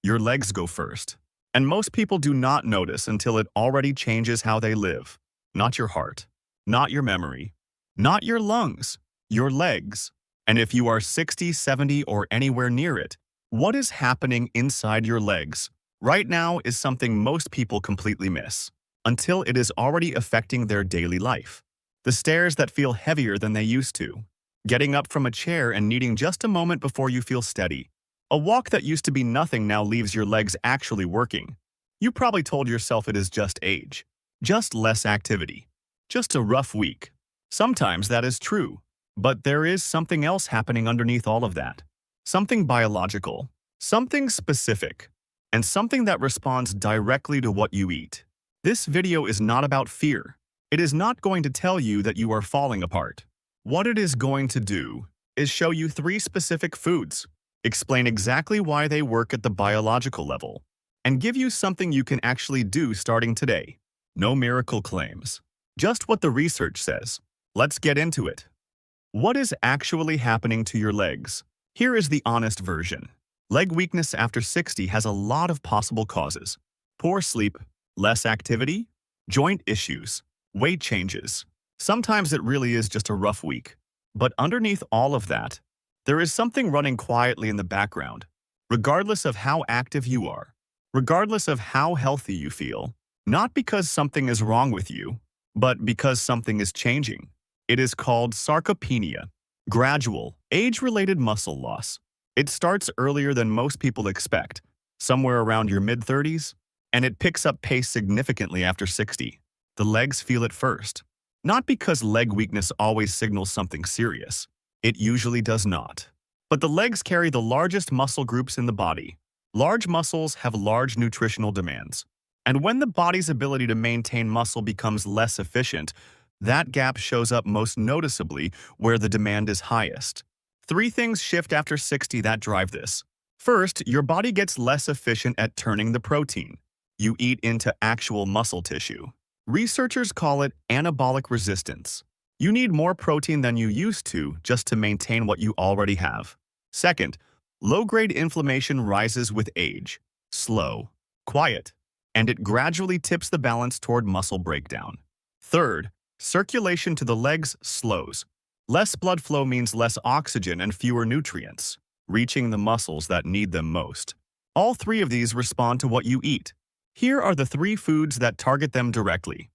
Your legs go first. And most people do not notice until it already changes how they live. Not your heart, not your memory, not your lungs, your legs. And if you are 60, 70, or anywhere near it, what is happening inside your legs right now is something most people completely miss, until it is already affecting their daily life. The stairs that feel heavier than they used to. Getting up from a chair and needing just a moment before you feel steady. A walk that used to be nothing now leaves your legs actually working. You probably told yourself it is just age, just less activity, just a rough week. Sometimes that is true, but there is something else happening underneath all of that. Something biological, something specific, and something that responds directly to what you eat. This video is not about fear. It is not going to tell you that you are falling apart. What it is going to do is show you 3 specific foods, explain exactly why they work at the biological level, and give you something you can actually do starting today. No miracle claims, just what the research says. Let's get into it. What is actually happening to your legs? Here is the honest version. Leg weakness after 60 has a lot of possible causes. Poor sleep, less activity, joint issues, weight changes. Sometimes it really is just a rough week. But underneath all of that, there is something running quietly in the background. Regardless of how active you are, regardless of how healthy you feel, not because something is wrong with you, but because something is changing. It is called sarcopenia, gradual, age-related muscle loss. It starts earlier than most people expect, somewhere around your mid-30s, and it picks up pace significantly after 60. The legs feel it first. Not because leg weakness always signals something serious. It usually does not. But the legs carry the largest muscle groups in the body. Large muscles have large nutritional demands. And when the body's ability to maintain muscle becomes less efficient, that gap shows up most noticeably where the demand is highest. 3 things shift after 60 that drive this. First, your body gets less efficient at turning the protein you eat into actual muscle tissue. Researchers call it anabolic resistance. You need more protein than you used to just to maintain what you already have. Second, low-grade inflammation rises with age. Slow, quiet, and it gradually tips the balance toward muscle breakdown. Third, circulation to the legs slows. Less blood flow means less oxygen and fewer nutrients, reaching the muscles that need them most. All 3 of these respond to what you eat. Here are the 3 foods that target them directly.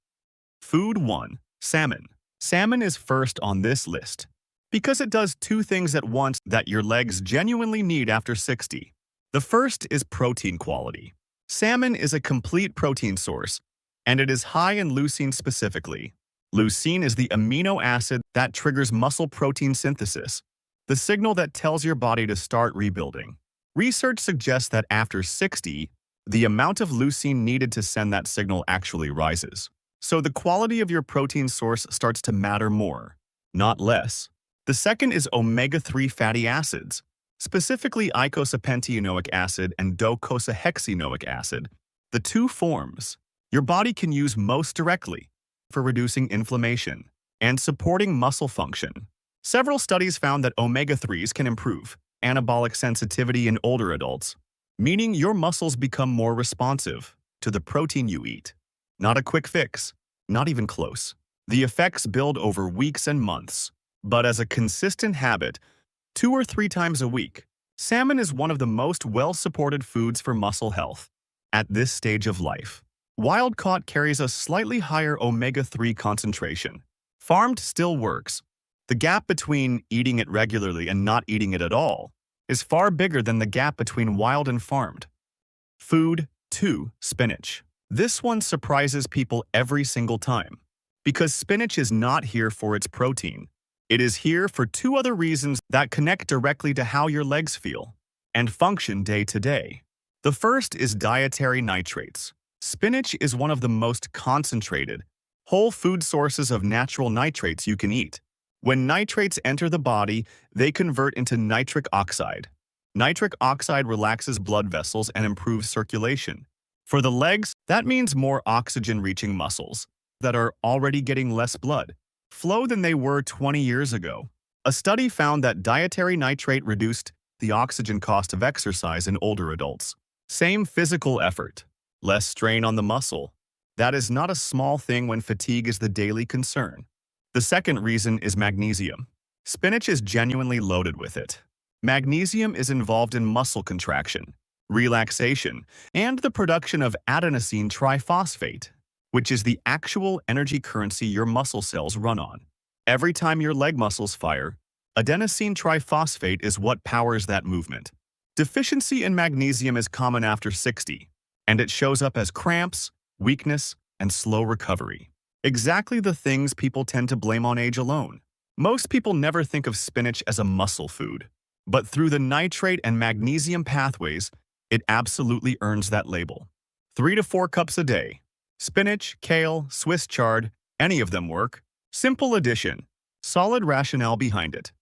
Food 1. Salmon. Salmon is first on this list because it does 2 things at once that your legs genuinely need after 60. The first is protein quality. Salmon is a complete protein source, and it is high in leucine specifically. Leucine is the amino acid that triggers muscle protein synthesis, the signal that tells your body to start rebuilding. Research suggests that after 60, the amount of leucine needed to send that signal actually rises. So the quality of your protein source starts to matter more, not less. The second is omega-3 fatty acids, specifically eicosapentaenoic acid and docosahexaenoic acid, the 2 forms your body can use most directly for reducing inflammation and supporting muscle function. Several studies found that omega-3s can improve anabolic sensitivity in older adults, meaning your muscles become more responsive to the protein you eat. Not a quick fix, not even close. The effects build over weeks and months, but as a consistent habit, 2 or 3 times a week, salmon is one of the most well-supported foods for muscle health at this stage of life. Wild-caught carries a slightly higher omega-3 concentration. Farmed still works. The gap between eating it regularly and not eating it at all is far bigger than the gap between wild and farmed. Food 2. Spinach. This one surprises people every single time, because spinach is not here for its protein. It is here for 2 other reasons that connect directly to how your legs feel and function day to day. The first is dietary nitrates. Spinach is one of the most concentrated, whole food sources of natural nitrates you can eat. When nitrates enter the body, they convert into nitric oxide. Nitric oxide relaxes blood vessels and improves circulation. For the legs, that means more oxygen reaching muscles that are already getting less blood flow than they were 20 years ago. A study found that dietary nitrate reduced the oxygen cost of exercise in older adults. Same physical effort, less strain on the muscle. That is not a small thing when fatigue is the daily concern. The second reason is magnesium. Spinach is genuinely loaded with it. Magnesium is involved in muscle contraction, relaxation, and the production of adenosine triphosphate, which is the actual energy currency your muscle cells run on. Every time your leg muscles fire, adenosine triphosphate is what powers that movement. Deficiency in magnesium is common after 60, and it shows up as cramps, weakness, and slow recovery. Exactly the things people tend to blame on age alone. Most people never think of spinach as a muscle food, but through the nitrate and magnesium pathways, it absolutely earns that label. 3 to 4 cups a day. Spinach, kale, Swiss chard, any of them work. Simple addition. Solid rationale behind it.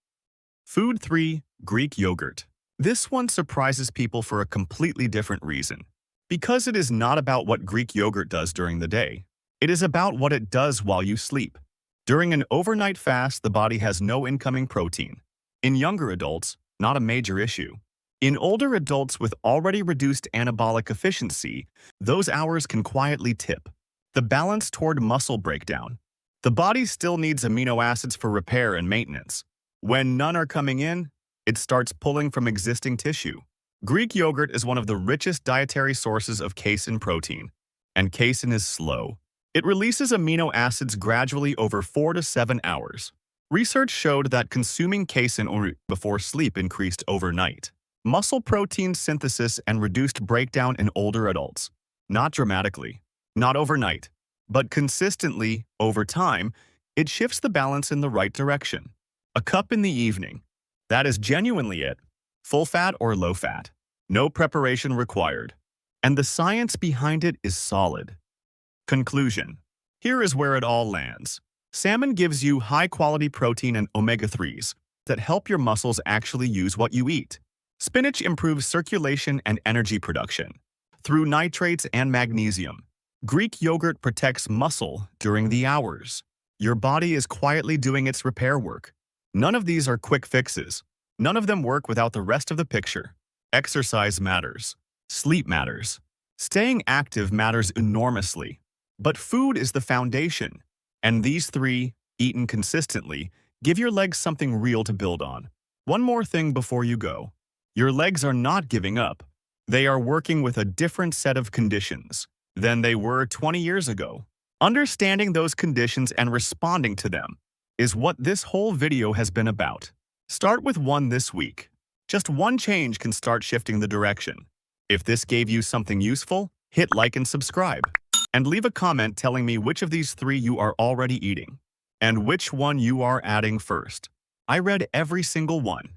Food 3. Greek yogurt. This one surprises people for a completely different reason. Because it is not about what Greek yogurt does during the day. It is about what it does while you sleep. During an overnight fast, the body has no incoming protein. In younger adults, not a major issue. In older adults with already reduced anabolic efficiency, those hours can quietly tip. The balance toward muscle breakdown. The body still needs amino acids for repair and maintenance. When none are coming in, it starts pulling from existing tissue. Greek yogurt is one of the richest dietary sources of casein protein, and casein is slow. It releases amino acids gradually over 4 to 7 hours. Research showed that consuming casein before sleep increased overnight muscle protein synthesis and reduced breakdown in older adults. Not dramatically, not overnight, but consistently, over time, it shifts the balance in the right direction. A cup in the evening. That is genuinely it. Full fat or low fat. No preparation required. And the science behind it is solid. Conclusion. Here is where it all lands. Salmon gives you high-quality protein and omega-3s that help your muscles actually use what you eat. Spinach improves circulation and energy production through nitrates and magnesium. Greek yogurt protects muscle during the hours. Your body is quietly doing its repair work. None of these are quick fixes. None of them work without the rest of the picture. Exercise matters. Sleep matters. Staying active matters enormously. But food is the foundation. And these 3, eaten consistently, give your legs something real to build on. One more thing before you go. Your legs are not giving up. They are working with a different set of conditions than they were 20 years ago. Understanding those conditions and responding to them is what this whole video has been about. Start with one this week. Just one change can start shifting the direction. If this gave you something useful, hit like and subscribe. And leave a comment telling me which of these 3 you are already eating, and which one you are adding first. I read every single one.